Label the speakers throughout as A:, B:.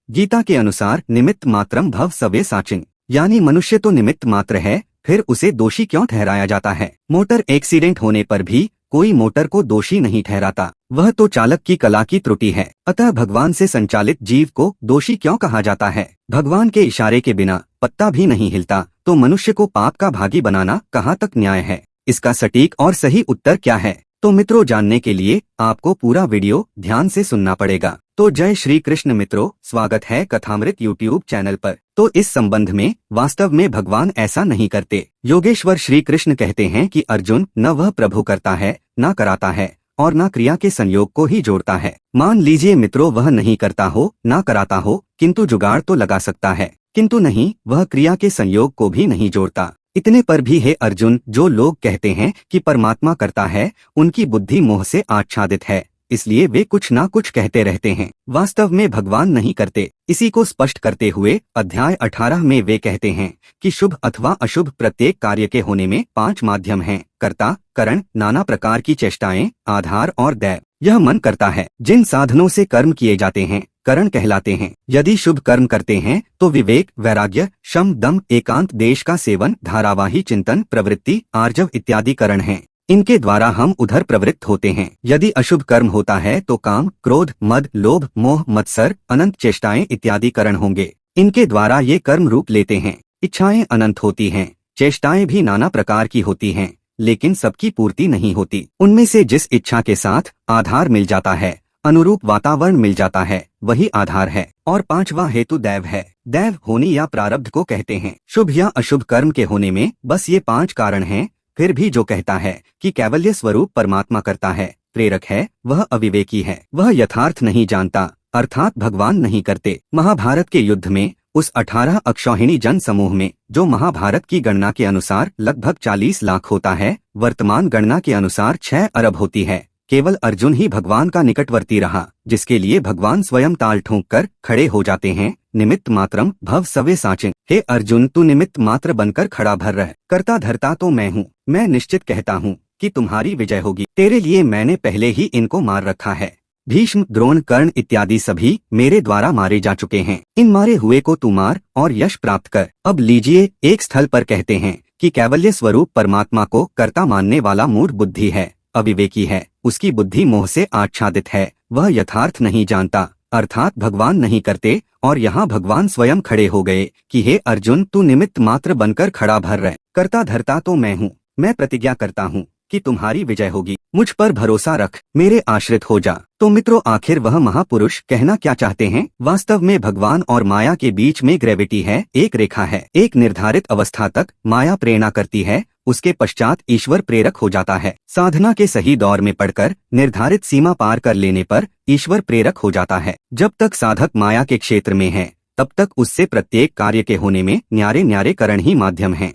A: गीता के अनुसार निमित्त मात्रम भव सवे साचिन, यानी मनुष्य तो निमित्त मात्र है, फिर उसे दोषी क्यों ठहराया जाता है। मोटर एक्सीडेंट होने पर भी कोई मोटर को दोषी नहीं ठहराता, वह तो चालक की कला की त्रुटि है। अतः भगवान से संचालित जीव को दोषी क्यों कहा जाता है। भगवान के इशारे के बिना पत्ता भी नहीं हिलता, तो मनुष्य को पाप का भागी बनाना कहाँ तक न्याय है। इसका सटीक और सही उत्तर क्या है, तो मित्रों जानने के लिए आपको पूरा वीडियो ध्यान से सुनना पड़ेगा। तो जय श्री कृष्ण मित्रों, स्वागत है कथामृत यूट्यूब चैनल पर। तो इस संबंध में वास्तव में भगवान ऐसा नहीं करते। योगेश्वर श्री कृष्ण कहते हैं कि अर्जुन न वह प्रभु करता है, न कराता है और न क्रिया के संयोग को ही जोड़ता है। मान लीजिए मित्रों वह नहीं करता हो, न कराता हो, किंतु जुगाड़ तो लगा सकता है, किंतु नहीं, वह क्रिया के संयोग को भी नहीं जोड़ता। इतने पर भी हे अर्जुन, जो लोग कहते हैं कि परमात्मा करता है, उनकी बुद्धि मोह से आच्छादित है, इसलिए वे कुछ ना कुछ कहते रहते हैं। वास्तव में भगवान नहीं करते। इसी को स्पष्ट करते हुए अध्याय 18 में वे कहते हैं कि शुभ अथवा अशुभ प्रत्येक कार्य के होने में 5 माध्यम हैं: कर्ता, करण, नाना प्रकार की चेष्टाएं, आधार और दैव। यह मन करता है। जिन साधनों से कर्म किए जाते हैं करण कहलाते हैं। यदि शुभ कर्म करते हैं तो विवेक, वैराग्य, शम, दम, एकांत, देश का सेवन, धारावाही चिंतन, प्रवृत्ति, आर्जव इत्यादि करण हैं। इनके द्वारा हम उधर प्रवृत्त होते हैं। यदि अशुभ कर्म होता है तो काम, क्रोध, मद, लोभ, मोह, मत्सर, अनंत चेष्टाएं इत्यादि करण होंगे। इनके द्वारा ये कर्म रूप लेते हैं। इच्छाएं अनंत होती हैं, चेष्टाएं भी नाना प्रकार की होती हैं, लेकिन सबकी पूर्ति नहीं होती। उनमें से जिस इच्छा के साथ आधार मिल जाता है, अनुरूप वातावरण मिल जाता है, वही आधार है। और 5वां हेतु दैव है। दैव होनी या प्रारब्ध को कहते हैं। शुभ या अशुभ कर्म के होने में बस ये 5 कारण हैं। फिर भी जो कहता है कि कैवल्य स्वरूप परमात्मा करता है, प्रेरक है, वह अविवेकी है। वह यथार्थ नहीं जानता, अर्थात भगवान नहीं करते। महाभारत के युद्ध में उस 18 अक्षौहिणी जन समूह में जो महाभारत की गणना के अनुसार लगभग 40 लाख होता है, वर्तमान गणना के अनुसार 6 अरब होती है, केवल अर्जुन ही भगवान का निकटवर्ती रहा, जिसके लिए भगवान स्वयं ताल ठोंक कर खड़े हो जाते हैं। निमित्त मात्रम भव सवे साचिन, हे अर्जुन तू निमित्त मात्र बनकर खड़ा भर रह, करता धरता तो मैं हूँ। मैं निश्चित कहता हूँ कि तुम्हारी विजय होगी। तेरे लिए मैंने पहले ही इनको मार रखा है। भीष्म, द्रोण, कर्ण इत्यादि सभी मेरे द्वारा मारे जा चुके हैं। इन मारे हुए को तू मार और यश प्राप्त कर। अब लीजिए, एक स्थल पर कहते हैं कि कैवल्य स्वरूप परमात्मा को कर्ता मानने वाला मूढ़ बुद्धि है, अविवेकी है, उसकी बुद्धि मोह से आच्छादित है, वह यथार्थ नहीं जानता, अर्थात भगवान नहीं करते। और यहाँ भगवान स्वयं खड़े हो गए कि हे अर्जुन तू निमित्त मात्र बनकर खड़ा भर रह, करता धरता तो मैं हूँ। मैं प्रतिज्ञा करता हूँ कि तुम्हारी विजय होगी। मुझ पर भरोसा रख, मेरे आश्रित हो जा। तो मित्रों आखिर वह महापुरुष कहना क्या चाहते हैं। वास्तव में भगवान और माया के बीच में ग्रेविटी है, एक रेखा है। एक निर्धारित अवस्था तक माया प्रेरणा करती है, उसके पश्चात ईश्वर प्रेरक हो जाता है। साधना के सही दौर में पड़कर निर्धारित सीमा पार कर लेने पर ईश्वर प्रेरक हो जाता है। जब तक साधक माया के क्षेत्र में है, तब तक उससे प्रत्येक कार्य के होने में न्यारे न्यारे करण ही माध्यम हैं।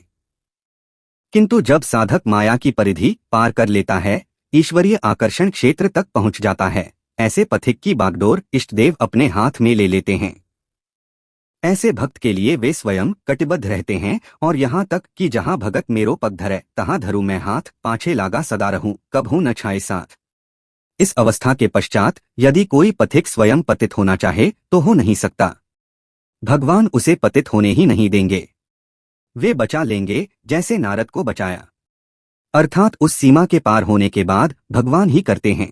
A: किंतु जब साधक माया की परिधि पार कर लेता है, ईश्वरीय आकर्षण क्षेत्र तक पहुंच जाता है, ऐसे पथिक की बागडोर इष्टदेव अपने हाथ में ले लेते हैं। ऐसे भक्त के लिए वे स्वयं कटिबद्ध रहते हैं और यहाँ तक कि जहाँ भगत मेरो पग धरे, तहाँ धरूं मैं हाथ, पाछे लागा सदा रहूं, कभू न छाए साथ। इस अवस्था के पश्चात यदि कोई पथिक स्वयं पतित होना चाहे तो हो नहीं सकता। भगवान उसे पतित होने ही नहीं देंगे। वे बचा लेंगे, जैसे नारद को बचाया। अर्थात उस सीमा के पार होने के बाद भगवान ही करते हैं।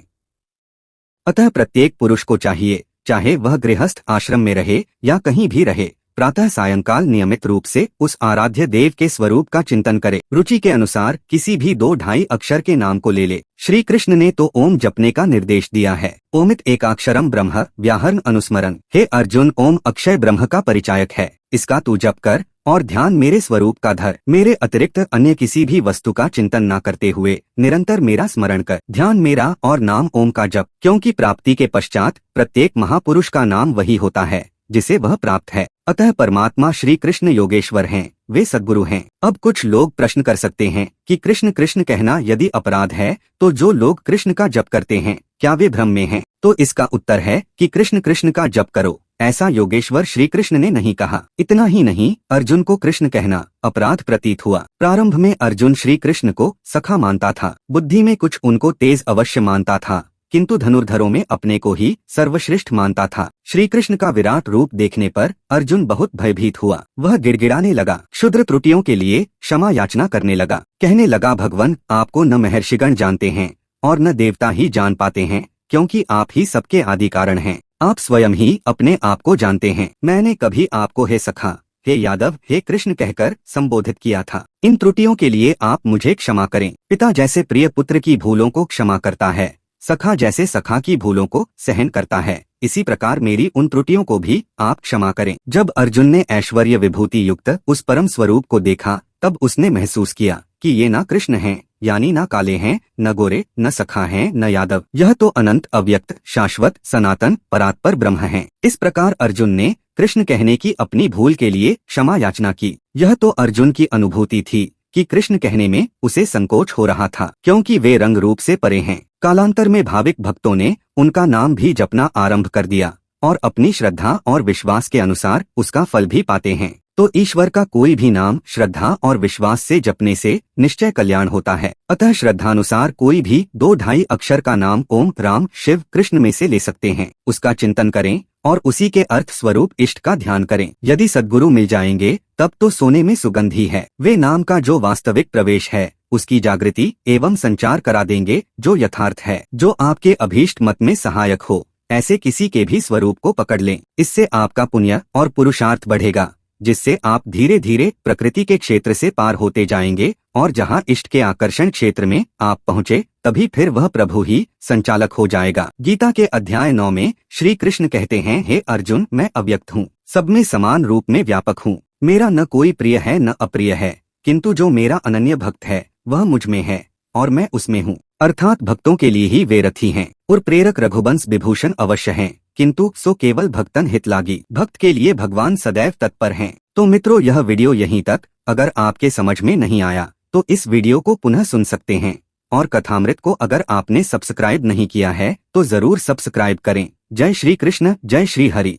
A: अतः प्रत्येक पुरुष को चाहिए, चाहे वह गृहस्थ आश्रम में रहे या कहीं भी रहे, प्रातः सायंकाल नियमित रूप से उस आराध्य देव के स्वरूप का चिंतन करे। रुचि के अनुसार किसी भी 2-2.5 अक्षर के नाम को ले ले। श्री कृष्ण ने तो ओम जपने का निर्देश दिया है। ओमित एकाक्षरम ब्रह्म व्याहरण अनुस्मरण। हे अर्जुन, ओम अक्षय ब्रह्म का परिचायक है, इसका तू जप कर और ध्यान मेरे स्वरूप का धर। मेरे अतिरिक्त अन्य किसी भी वस्तु का चिंतन न करते हुए निरंतर मेरा स्मरण कर। ध्यान मेरा और नाम ओम का जप, क्योंकि प्राप्ति के पश्चात प्रत्येक महापुरुष का नाम वही होता है जिसे वह प्राप्त है। अतः परमात्मा श्री कृष्ण योगेश्वर हैं, वे सद्गुरु हैं। अब कुछ लोग प्रश्न कर सकते हैं कि कृष्ण कृष्ण कहना यदि अपराध है तो जो लोग कृष्ण का जप करते हैं क्या वे भ्रम में हैं? तो इसका उत्तर है कि कृष्ण कृष्ण का जप करो, ऐसा योगेश्वर श्री कृष्ण ने नहीं कहा। इतना ही नहीं, अर्जुन को कृष्ण कहना अपराध प्रतीत हुआ। प्रारंभ में अर्जुन श्री कृष्ण को सखा मानता था, बुद्धि में कुछ उनको तेज अवश्य मानता था, किंतु धनुर्धरों में अपने को ही सर्वश्रेष्ठ मानता था। श्री कृष्ण का विराट रूप देखने पर अर्जुन बहुत भयभीत हुआ। वह गिड़गिड़ाने लगा, क्षुद्र त्रुटियों के लिए क्षमा याचना करने लगा। कहने लगा, भगवान, आपको न महर्षिगण जानते हैं और न देवता ही जान पाते हैं, क्योंकि आप ही सबके आदि कारण हैं। आप स्वयं ही अपने आप को जानते हैं। मैंने कभी आपको हे सखा, हे यादव, हे कृष्ण कहकर संबोधित किया था। इन त्रुटियों के लिए आप मुझे क्षमा करें। पिता जैसे प्रिय पुत्र की भूलों को क्षमा करता है, सखा जैसे सखा की भूलों को सहन करता है, इसी प्रकार मेरी उन त्रुटियों को भी आप क्षमा करें। जब अर्जुन ने ऐश्वर्य विभूति युक्त उस परम स्वरूप को देखा, तब उसने महसूस किया कि ये ना कृष्ण हैं, यानी ना काले हैं, न गोरे, न सखा हैं, न यादव, यह तो अनंत, अव्यक्त, शाश्वत, सनातन, परात्पर ब्रह्म हैं। इस प्रकार अर्जुन ने कृष्ण कहने की अपनी भूल के लिए क्षमा याचना की। यह तो अर्जुन की अनुभूति थी कि कृष्ण कहने में उसे संकोच हो रहा था, क्योंकि वे रंग रूप से परे हैं। कालांतर में भाविक भक्तों ने उनका नाम भी जपना आरंभ कर दिया और अपनी श्रद्धा और विश्वास के अनुसार उसका फल भी पाते हैं। तो ईश्वर का कोई भी नाम श्रद्धा और विश्वास से जपने से निश्चय कल्याण होता है। अतः श्रद्धानुसार कोई भी 2-2.5 अक्षर का नाम ओम, राम, शिव, कृष्ण में से ले सकते हैं। उसका चिंतन करें और उसी के अर्थ स्वरूप इष्ट का ध्यान करें। यदि सद्गुरु मिल जाएंगे तब तो सोने में सुगंधी है। वे नाम का जो वास्तविक प्रवेश है उसकी जागृति एवं संचार करा देंगे, जो यथार्थ है, जो आपके अभीष्ट मत में सहायक हो। ऐसे किसी के भी स्वरूप को पकड़ लें। इससे आपका पुण्य और पुरुषार्थ बढ़ेगा, जिससे आप धीरे धीरे प्रकृति के क्षेत्र से पार होते जाएंगे और जहाँ इष्ट के आकर्षण क्षेत्र में आप पहुँचे, तभी फिर वह प्रभु ही संचालक हो जाएगा। गीता के अध्याय 9 में श्री कृष्ण कहते हैं, हे अर्जुन, मैं अव्यक्त हूँ, सब में समान रूप में व्यापक हूँ। मेरा न कोई प्रिय है न अप्रिय है, किंतु जो मेरा अनन्य भक्त है वह मुझ में है और मैं उसमें हूँ। अर्थात भक्तों के लिए ही वे रथी हैं और प्रेरक रघुवंश विभूषण अवश्य हैं, किंतु सो केवल भक्तन हित लागी। भक्त के लिए भगवान सदैव तत्पर हैं। तो मित्रों, यह वीडियो यहीं तक। अगर आपके समझ में नहीं आया तो इस वीडियो को पुनः सुन सकते हैं। और कथामृत को अगर आपने सब्सक्राइब नहीं किया है तो जरूर सब्सक्राइब करें। जय श्री कृष्ण, जय श्री हरि।